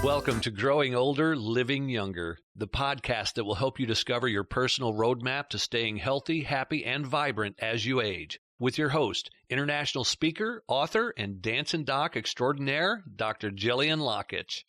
Welcome to Growing Older, Living Younger, the podcast that will help you discover your personal roadmap to staying healthy, happy, and vibrant as you age. With your host, international speaker, author, and dance and doc extraordinaire, Dr. Gillian Lockitch.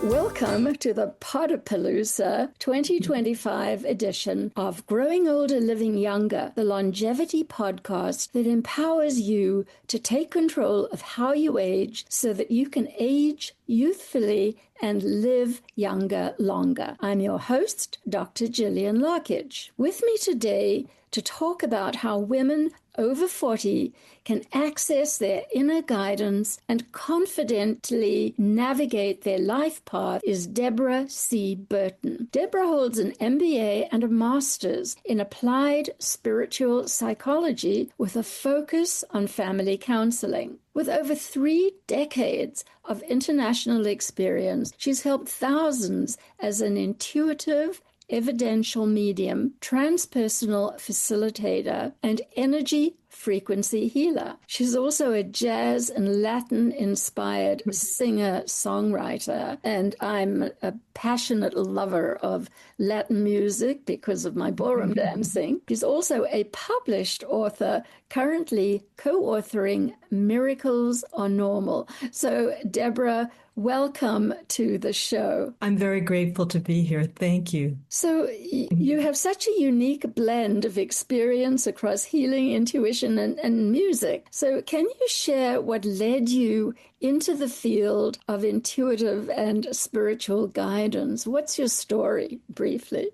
Welcome to the Podapalooza 2025 edition of Growing Older, Living Younger, the longevity podcast that empowers you to take control of how you age so that you can age youthfully and live younger longer. I'm your host, Dr. Gillian Lockitch. With me today to talk about how women over 40 can access their inner guidance and confidently navigate their life path is Debra C. Burton. Deborah holds an MBA and a master's in applied spiritual psychology with a focus on family counseling. With over 3 decades of international experience, she's helped thousands as an intuitive, evidential medium, transpersonal facilitator, and energy frequency healer. She's also a jazz and Latin-inspired singer-songwriter, and I'm a passionate lover of Latin music because of my ballroom dancing. She's also a published author, currently co-authoring Miracles Are Normal. So, Deborah, welcome to the show. I'm very grateful to be here. Thank you. So you have such a unique blend of experience across healing, intuition, and music. So can you share what led you into the field of intuitive and spiritual guidance? What's your story, briefly?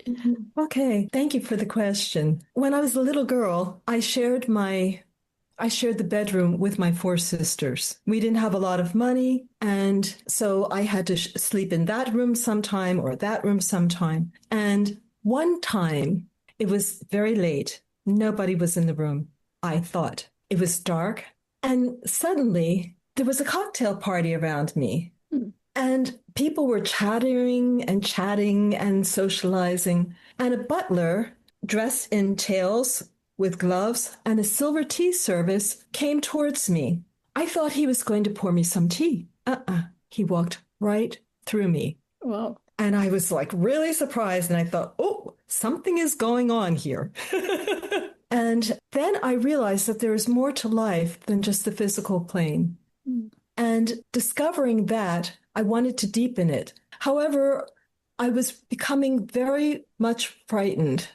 Okay, thank you for the question. When I was a little girl, I shared the bedroom with my 4 sisters. We didn't have a lot of money, and so I had to sleep in that room sometime or that room sometime. And one time, it was very late. Nobody was in the room, I thought. It was dark, and suddenly there was a cocktail party around me. And people were chattering and socializing. And a butler dressed in tails with gloves and a silver tea service came towards me. I thought he was going to pour me some tea. He walked right through me. Wow. And I was like really surprised. And I thought, oh, something is going on here. And then I realized that there is more to life than just the physical plane. And discovering that, I wanted to deepen it. However, I was becoming very much frightened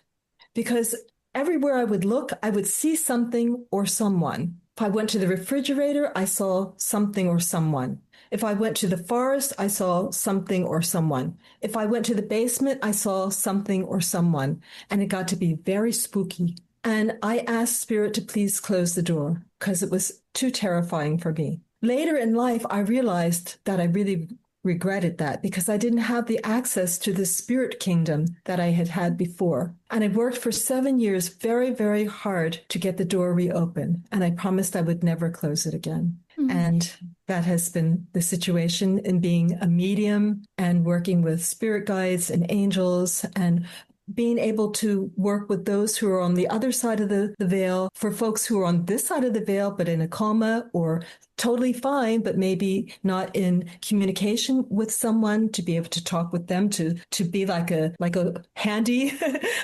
because everywhere I would look, I would see something or someone. If I went to the refrigerator, I saw something or someone. If I went to the forest, I saw something or someone. If I went to the basement, I saw something or someone. And it got to be very spooky. And I asked Spirit to please close the door because it was too terrifying for me. Later in life, I realized that I really regretted that because I didn't have the access to the spirit kingdom that I had had before. And I worked for 7 years very, very hard to get the door reopened. And I promised I would never close it again. And that has been the situation in being a medium and working with spirit guides and angels and being able to work with those who are on the other side of the veil, for folks who are on this side of the veil, but in a coma or totally fine, but maybe not in communication with someone, to be able to talk with them, to be like a handy,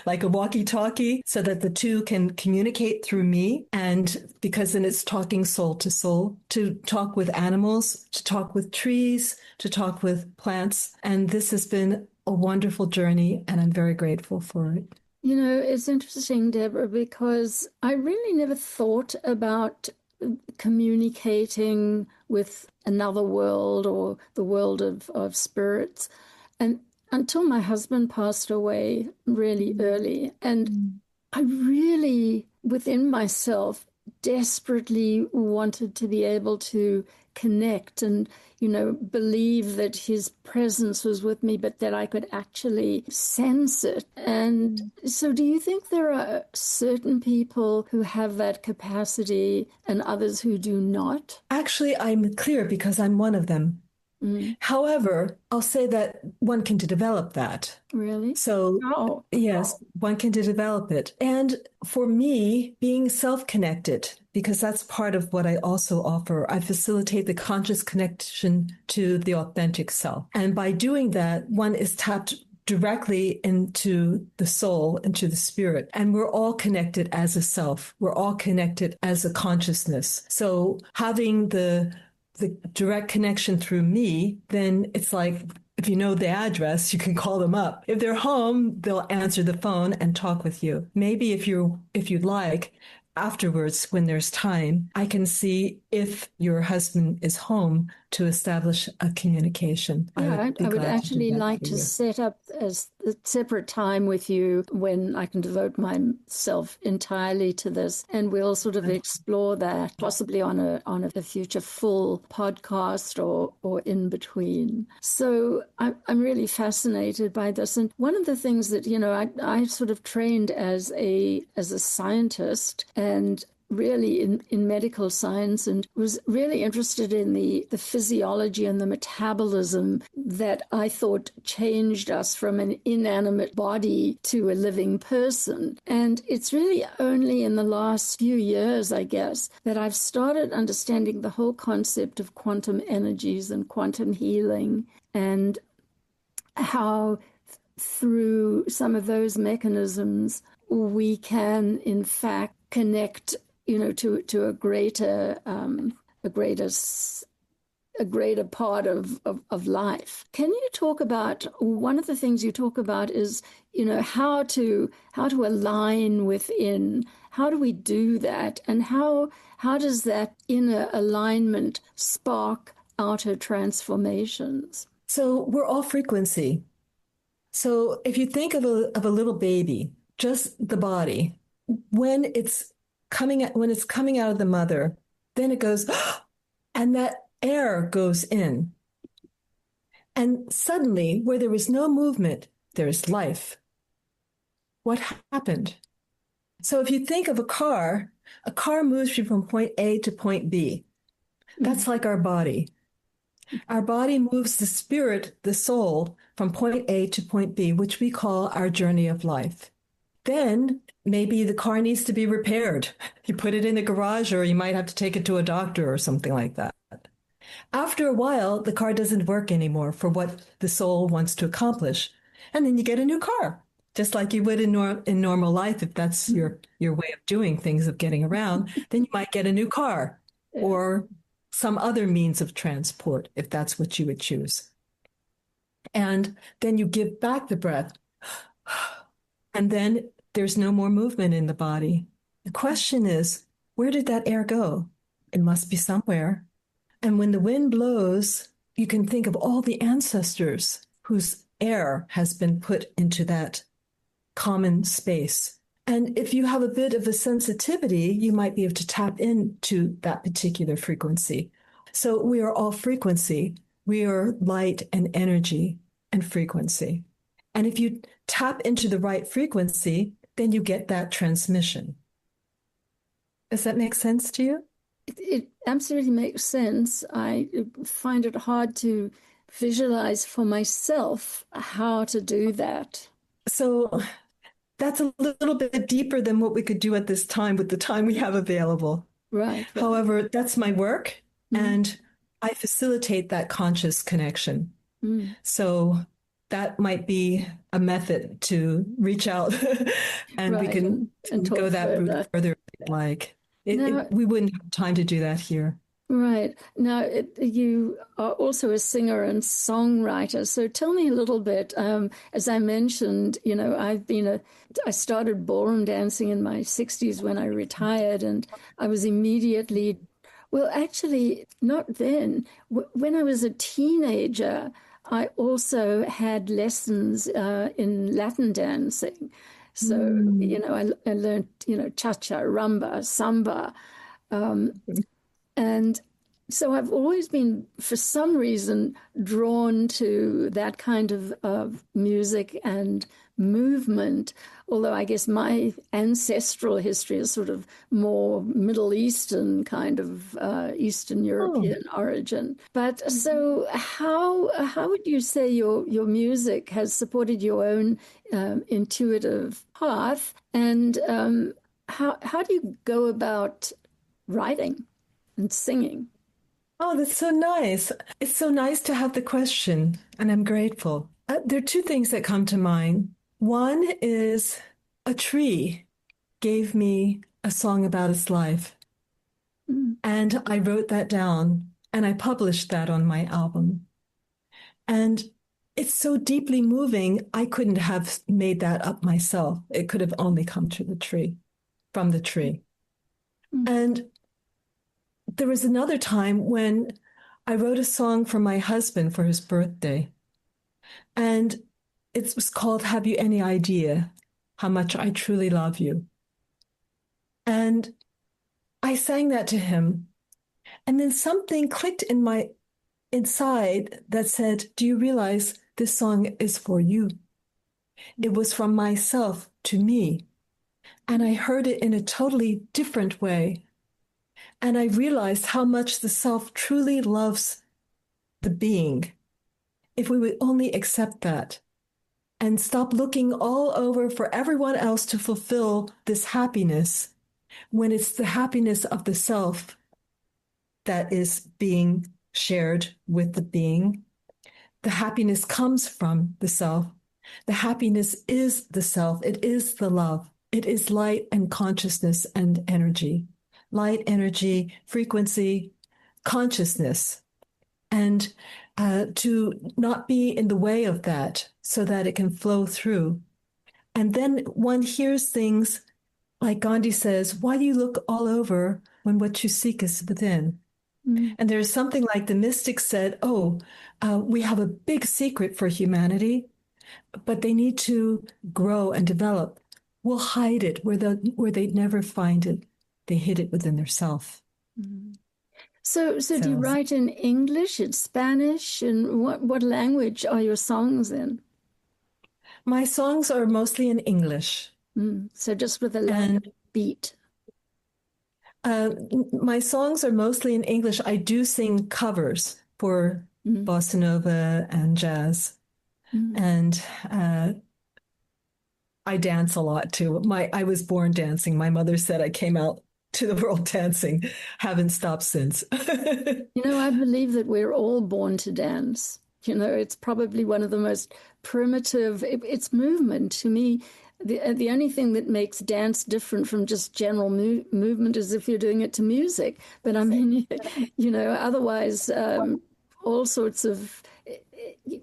like a walkie-talkie, so that the two can communicate through me. And because then it's talking soul to soul, to talk with animals, to talk with trees, to talk with plants. And this has been a wonderful journey, and I'm very grateful for it. You know, it's interesting, Deborah, because I really never thought about communicating with another world or the world of spirits, and until my husband passed away really early. And I really, within myself, desperately wanted to be able to connect and, you know, believe that his presence was with me, but that I could actually sense it. And so do you think there are certain people who have that capacity and others who do not? Actually, I'm clear because I'm one of them. However, I'll say that one can develop that. Really? So, Oh, yes, one can develop it. And for me, being self-connected, because that's part of what I also offer, I facilitate the conscious connection to the authentic self. And by doing that, one is tapped directly into the soul, into the spirit. And we're all connected as a self. We're all connected as a consciousness. So having the direct connection through me, then it's like, if you know the address, you can call them up. If they're home, they'll answer the phone and talk with you. Maybe if you'd like, afterwards, when there's time, I can see if your husband is home to establish a communication. Yeah, I would actually like to you. set up a separate time with you when I can devote myself entirely to this, and we'll sort of explore that possibly on a future full podcast or in between. So I'm really fascinated by this, and one of the things that I sort of trained as a scientist and really in medical science, and was really interested in the physiology and the metabolism that I thought changed us from an inanimate body to a living person. And it's really only in the last few years, I guess, that I've started understanding the whole concept of quantum energies and quantum healing, and how through some of those mechanisms we can in fact connect to a greater part of life. Can you talk about, one of the things you talk about is, how to align within? How do we do that? And how does that inner alignment spark outer transformations? So we're all frequency. So if you think of a little baby, just the body, when it's coming out of the mother, then it goes, and that air goes in. And suddenly, where there was no movement, there's life. What happened? So if you think of a car moves you from point A to point B. That's like our body. Our body moves the spirit, the soul, from point A to point B, which we call our journey of life. Then maybe the car needs to be repaired. You put it in the garage, or you might have to take it to a doctor or something like that. After a while, the car doesn't work anymore for what the soul wants to accomplish. And then you get a new car, just like you would in normal life. If that's your way of doing things, of getting around, then you might get a new car or some other means of transport, if that's what you would choose. And then you give back the breath. And then there's no more movement in the body. The question is, where did that air go? It must be somewhere. And when the wind blows, you can think of all the ancestors whose air has been put into that common space. And if you have a bit of a sensitivity, you might be able to tap into that particular frequency. So we are all frequency. We are light and energy and frequency. And if you tap into the right frequency, then you get that transmission. Does that make sense to you? It absolutely makes sense. I find it hard to visualize for myself how to do that. So that's a little bit deeper than what we could do at this time with the time we have available. Right. However, that's my work, and I facilitate that conscious connection. So that might be a method to reach out, and we can go that route further if you'd like. We wouldn't have time to do that here. Right. Now, you are also a singer and songwriter. So tell me a little bit. As I mentioned, I started ballroom dancing in my 60s when I retired, and I was immediately, well, actually, not then. When I was a teenager, I also had lessons in Latin dancing. So, I learned, cha-cha, rumba, samba. And So I've always been, for some reason, drawn to that kind of music and movement, although I guess my ancestral history is sort of more Middle Eastern, kind of Eastern European origin. But so how would you say your music has supported your own intuitive path? And how do you go about writing and singing? Oh, that's so nice. It's so nice to have the question, and I'm grateful. There are two things that come to mind. One is a tree gave me a song about its life, and I wrote that down, and I published that on my album. And it's so deeply moving, I couldn't have made that up myself. It could have only come from the tree. And there was another time when I wrote a song for my husband for his birthday. And it was called Have You Any Idea How Much I Truly Love You? And I sang that to him. And then something clicked in my inside that said, do you realize this song is for you? It was from myself to me. And I heard it in a totally different way. And I realized how much the self truly loves the being. If we would only accept that and stop looking all over for everyone else to fulfill this happiness, when it's the happiness of the self that is being shared with the being. The happiness comes from the self. The happiness is the self. It is the love. It is light and consciousness and energy. Light, energy, frequency, consciousness, and to not be in the way of that so that it can flow through. And then one hears things like Gandhi says, why do you look all over when what you seek is within? And there's something like the mystics said, we have a big secret for humanity, but they need to grow and develop. We'll hide it where they'd never find it. They hid it within their self. So do you write in English, in Spanish, and what language are your songs in? My songs are mostly in English. So just with a Latin beat. My songs are mostly in English. I do sing covers for bossa nova and jazz. And I dance a lot too. I was born dancing. My mother said I came out to the world dancing. Haven't stopped since. I believe that we're all born to dance. It's probably one of the most primitive, it's movement. To me, the only thing that makes dance different from just general movement is if you're doing it to music. But I mean, otherwise, all sorts of,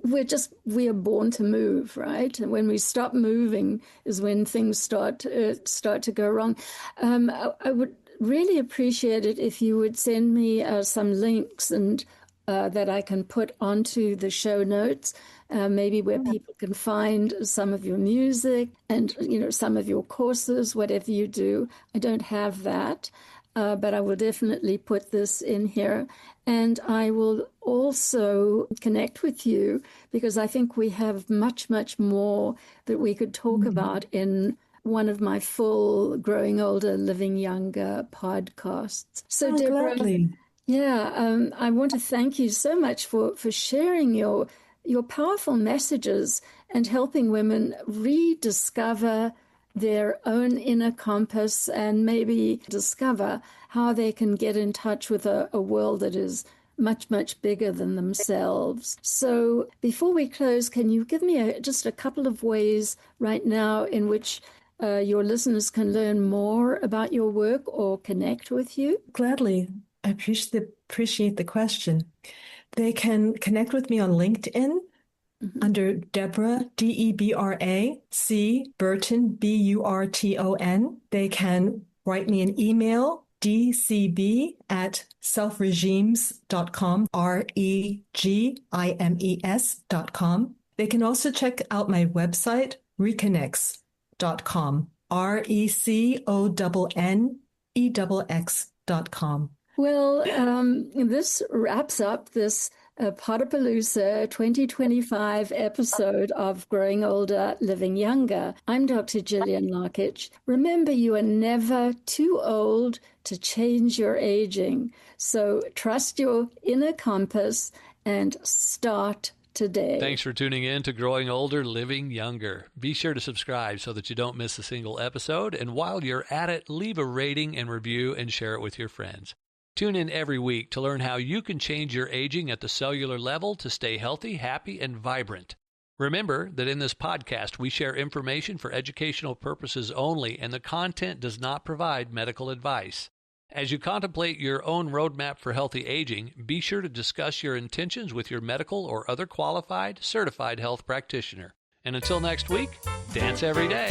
we are born to move, right? And when we stop moving is when things start to go wrong. I would really appreciate it if you would send me some links and that I can put onto the show notes, maybe where people can find some of your music and, some of your courses, whatever you do. I don't have that, but I will definitely put this in here. And I will also connect with you because I think we have much, much more that we could talk about in one of my full Growing Older, Living Younger podcasts. So, Deborah, gladly. Yeah, I want to thank you so much for sharing your powerful messages and helping women rediscover their own inner compass and maybe discover how they can get in touch with a world that is much, much bigger than themselves. So before we close, can you give me just a couple of ways right now in which your listeners can learn more about your work or connect with you? Gladly. I appreciate the question. They can connect with me on LinkedIn under Deborah, Debra C, Burton, Burton. They can write me an email, dcb@selfregimes.com, regimes.com. They can also check out my website, reconnects.com, RECONNEX.com. Well, this wraps up this Podapalooza 2025 episode of Growing Older, Living Younger. I'm Dr. Gillian Lockitch. Remember, you are never too old to change your aging. So trust your inner compass and start today. Thanks for tuning in to Growing Older, Living Younger. Be sure to subscribe so that you don't miss a single episode. And while you're at it, leave a rating and review and share it with your friends. Tune in every week to learn how you can change your aging at the cellular level to stay healthy, happy, and vibrant. Remember that in this podcast, we share information for educational purposes only, and the content does not provide medical advice. As you contemplate your own roadmap for healthy aging, be sure to discuss your intentions with your medical or other qualified, certified health practitioner. And until next week, dance every day.